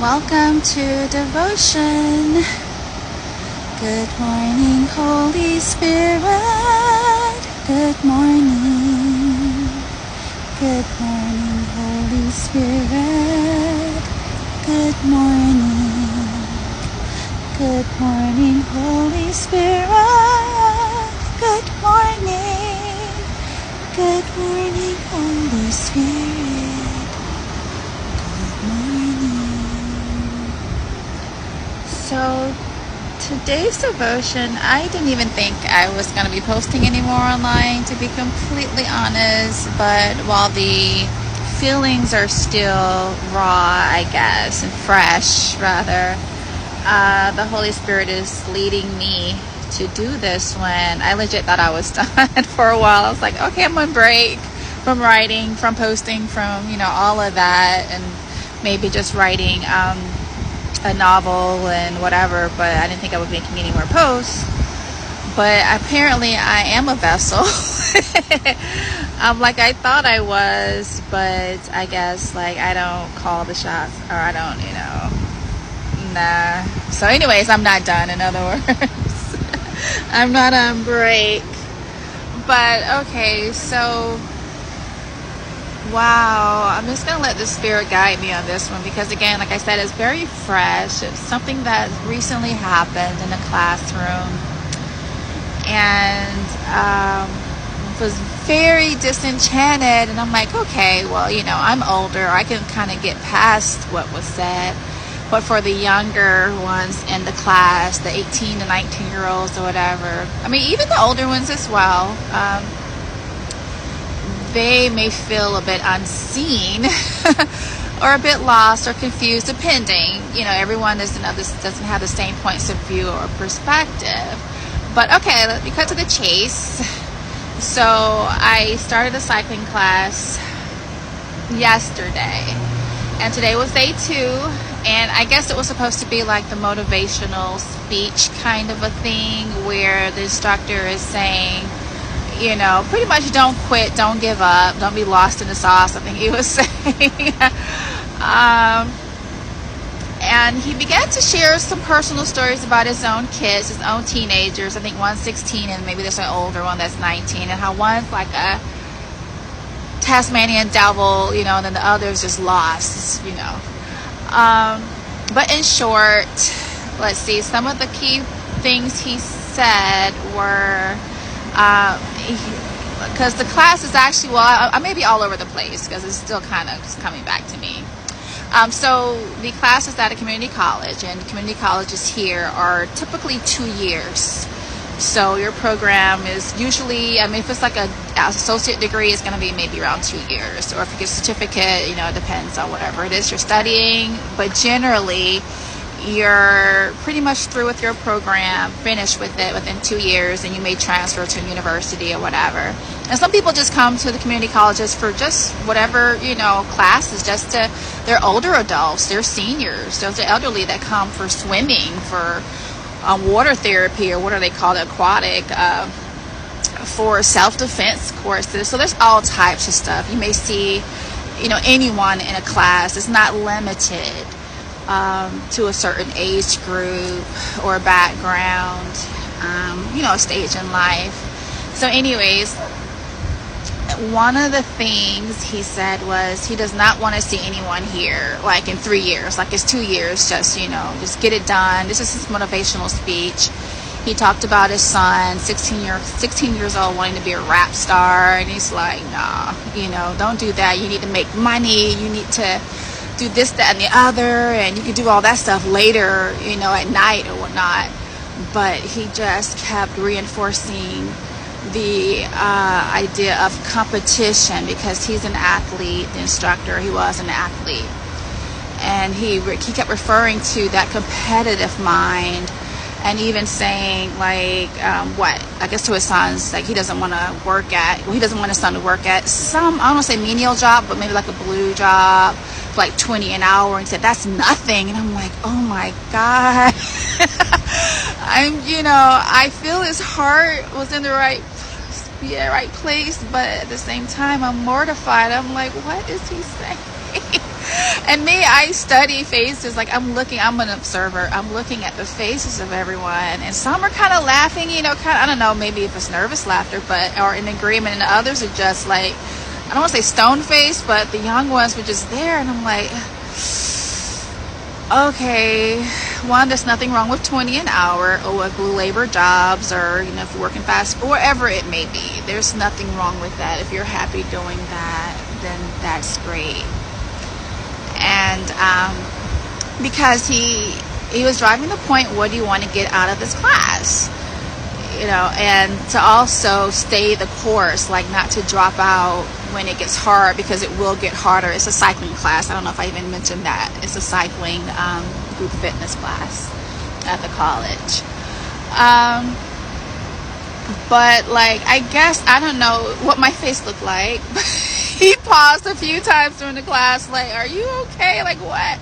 Welcome to devotion. Good morning, Holy Spirit. Good morning. Good morning, Holy Spirit. Good morning. Good morning, Holy Spirit. Good morning. Good morning, Holy Spirit. Good morning. So today's devotion, I didn't even think I was going to be posting anymore online, to be completely honest. But while the feelings are still raw, I guess, and fresh, rather, the Holy Spirit is leading me to do this when I legit thought I was done for a while. I was like, okay, I'm on break from writing, from posting, from, all of that, and maybe just writing a novel and whatever, but I didn't think I would be making any more posts. But apparently I am a vessel. Like I thought I was, but I guess I don't call the shots, or I don't, nah. So anyways, I'm not done, in other words. I'm not on break. But okay, so wow, I'm just going to let the Spirit guide me on this one, because again, like I said, it's very fresh. It's something that recently happened in the classroom, and was very disenchanted. And I'm like, okay, well, I'm older. I can kind of get past what was said. But for the younger ones in the class, the 18 to 19-year-olds or whatever, I mean, even the older ones as well, they may feel a bit unseen or a bit lost or confused, depending. Everyone doesn't have the same points of view or perspective. But okay, let me cut to the chase. So I started a cycling class yesterday, and today was day 2. And I guess it was supposed to be like the motivational speech kind of a thing, where the instructor is saying, pretty much don't quit, don't give up, don't be lost in the sauce, I think he was saying. And he began to share some personal stories about his own kids, his own teenagers. I think one's 16 and maybe there's an older one that's 19, and how one's like a Tasmanian devil, and then the other's just lost, But in short, let's see, some of the key things he said were, because the class is actually, I may be all over the place because it's still kind of just coming back to me. So the class is at a community college, and community colleges here are typically 2 years. So your program is usually, if it's like an associate degree, it's going to be maybe around 2 years. Or if you get a certificate, it depends on whatever it is you're studying. But generally, you're pretty much through with your program, finished with it within 2 years, and you may transfer to a university or whatever. And some people just come to the community colleges for just whatever, classes, they're older adults, they're seniors, those are elderly that come for swimming, for water therapy, or what are they called, aquatic, for self-defense courses. So there's all types of stuff. You may see, anyone in a class. It's not limited to a certain age group or background, stage in life. So anyways, one of the things he said was he does not want to see anyone here like in 3 years, like it's 2 years, just get it done. This is his motivational speech. He talked about his son, 16 years old, wanting to be a rap star, and he's like, nah, don't do that. You need to make money, you need to do this, that, and the other, and you can do all that stuff later, at night or whatnot. But he just kept reinforcing the idea of competition, because he's an athlete, the instructor, he was an athlete. And he kept referring to that competitive mind, and even saying I guess to his sons, he doesn't want he doesn't want his son to work at some, I don't want to say menial job, but maybe like a blue job, for like $20 an hour. And he said, that's nothing. And I'm like, oh my God. I feel his heart was in the right place, but at the same time, I'm mortified. I'm like, what is he saying? And me, I study faces. Like I'm an observer. I'm looking at the faces of everyone, and some are kind of laughing, I don't know, maybe if it's nervous laughter, or in agreement, and the others are just like, I don't want to say stone faced, but the young ones were just there, and I'm like, okay, one, there's nothing wrong with 20 an hour or with blue labor jobs, or if you're working fast, whatever it may be. There's nothing wrong with that. If you're happy doing that, then that's great. And because he was driving the point, what do you want to get out of this class? And to also stay the course, like not to drop out when it gets hard, because it will get harder. It's a cycling class. I don't know if I even mentioned that. It's a cycling group fitness class at the college. But I guess, I don't know what my face looked like. He paused a few times during the class, like, are you okay? Like, what?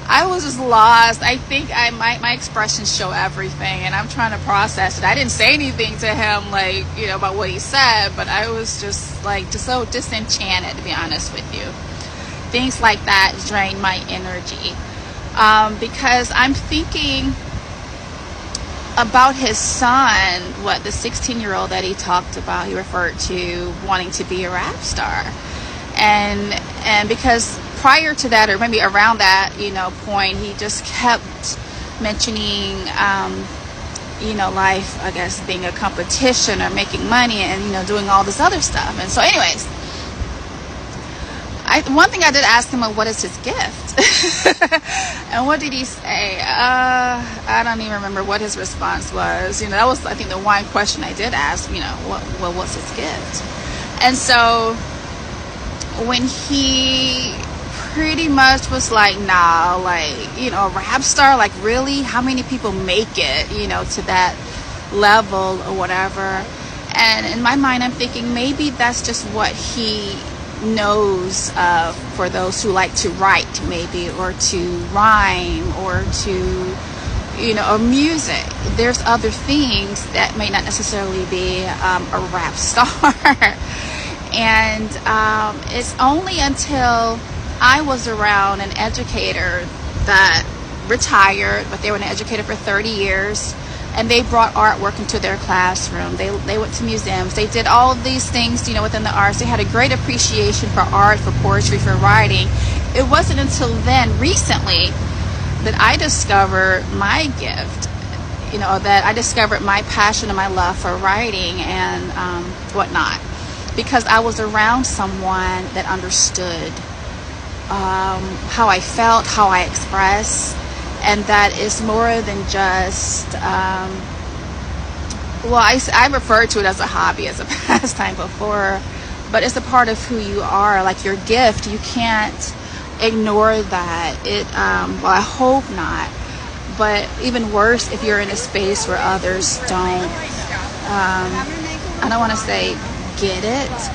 I was just lost. I think my expressions show everything, and I'm trying to process it. I didn't say anything to him, about what he said, but I was just so disenchanted, to be honest with you. Things like that drain my energy, because I'm thinking about his son, the 16-year-old that he talked about. He referred to wanting to be a rap star, and because prior to that, or maybe around that, point, he just kept mentioning, life, I guess, being a competition or making money and, doing all this other stuff. And so anyways, one thing I did ask him, what is his gift? And what did he say? I don't even remember what his response was. That was, I think, the one question I did ask, what's his gift? And so when he pretty much was like, nah, a rap star, really? How many people make it, to that level or whatever? And in my mind, I'm thinking maybe that's just what he knows of for those who like to write, maybe, or to rhyme, or to, or music. There's other things that may not necessarily be a rap star. And it's only until I was around an educator that retired, but they were an educator for 30 years, and they brought artwork into their classroom. They went to museums. They did all of these things, within the arts. They had a great appreciation for art, for poetry, for writing. It wasn't until then, recently, that I discovered my gift, that I discovered my passion and my love for writing and whatnot, because I was around someone that understood how I felt, how I express, and that is more than just, I referred to it as a hobby, as a pastime before, but it's a part of who you are, your gift. You can't ignore that. I hope not, but even worse if you're in a space where others don't, I don't want to say get it,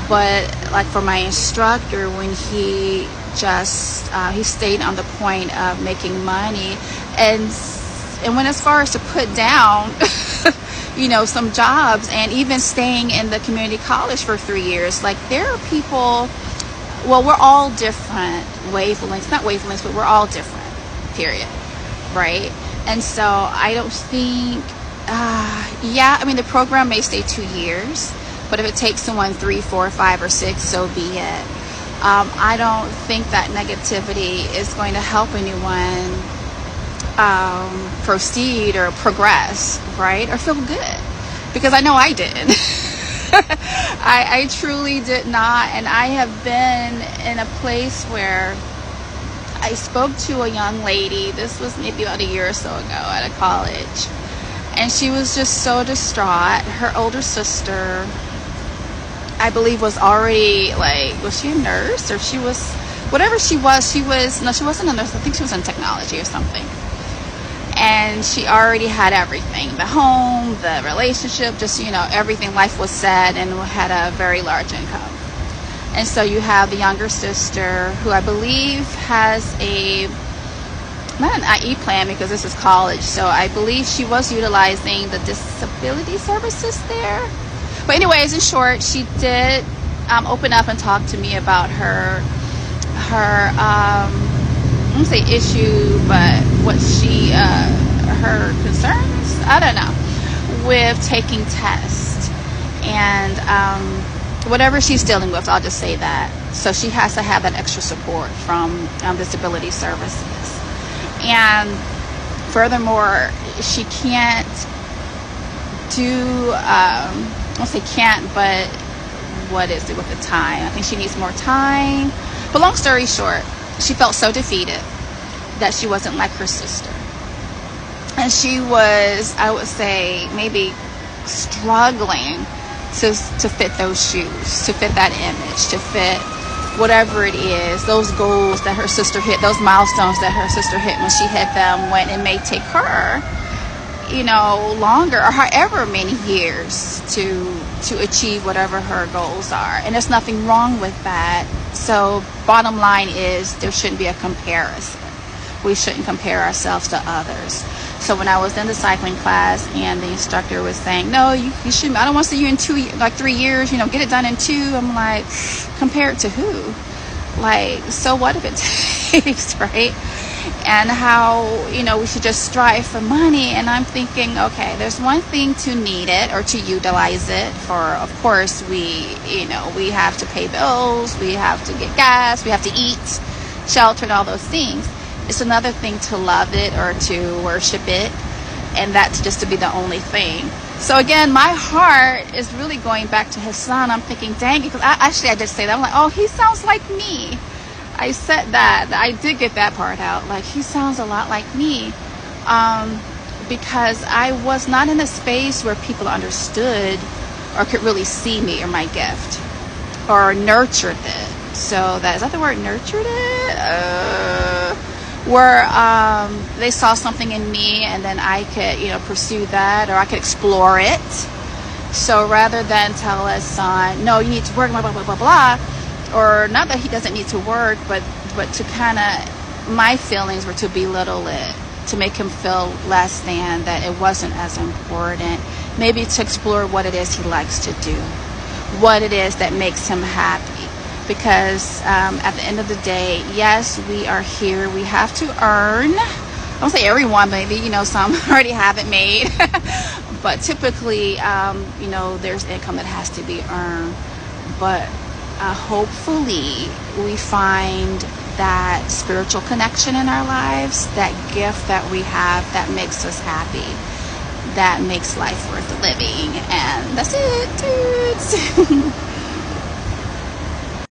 but for my instructor, when he just he stayed on the point of making money, and when, as far as to put down some jobs, and even staying in the community college for 3 years, there are people, we're all different wavelengths, not wavelengths, but we're all different, period, right? And so I don't think the program may stay 2 years, but if it takes someone 3, 4, 5, or 6, so be it. I don't think that negativity is going to help anyone proceed or progress, right? Or feel good. Because I know I didn't. I truly did not. And I have been in a place where I spoke to a young lady. This was maybe about a year or so ago at a college. And she was just so distraught. Her older sister, I believe, was already, was she a nurse? Or she was, whatever she was, no, she wasn't a nurse. I think she was in technology or something. And she already had everything, the home, the relationship, just, everything. Life was set, and had a very large income. And so you have the younger sister, who I believe has not an IE plan, because this is college, so I believe she was utilizing the disability services there. But anyways, in short, she did open up and talk to me about her her I won't say issue, but what she her concerns, I don't know, with taking tests and whatever she's dealing with, I'll just say that. So she has to have that extra support from disability services. And furthermore, she can't do I won't say can't, but what is it with the time? I think she needs more time. But long story short, she felt so defeated that she wasn't like her sister. And she was, I would say, maybe struggling to fit those shoes, to fit that image, to fit whatever it is, those goals that her sister hit, those milestones that her sister hit when she hit them, when it may take her, longer or however many years to achieve whatever her goals are. And there's nothing wrong with that. So bottom line is there shouldn't be a comparison. We shouldn't compare ourselves to others. So when I was in the cycling class and the instructor was saying, no, you shouldn't, I don't want to see you in 3 years, get it done in 2. I'm like, compare it to who? Like, so what if it takes, right? And how, we should just strive for money. And I'm thinking, okay, there's one thing to need it or to utilize it for, of course, we have to pay bills, we have to get gas, we have to eat, shelter, and all those things. It's another thing to love it or to worship it, and that's just to be the only thing. So again, my heart is really going back to his son. I'm thinking, dang it, because I did say that. I'm like, oh, he sounds like me. I said that. I did get that part out. Like, he sounds a lot like me. Because I was not in a space where people understood or could really see me or my gift or nurtured it. So is that the word, nurtured it? Where they saw something in me and then I could, pursue that, or I could explore it. So rather than tell his son, no, you need to work, blah, blah, blah, blah, blah, or not that he doesn't need to work, but to kind of, my feelings were to belittle it, to make him feel less than, that it wasn't as important. Maybe to explore what it is he likes to do, what it is that makes him happy. Because at the end of the day, yes, we are here. We have to earn. I don't say everyone, maybe, some already have it made. But typically, there's income that has to be earned. But hopefully we find that spiritual connection in our lives, that gift that we have that makes us happy, that makes life worth living. And that's it, dudes.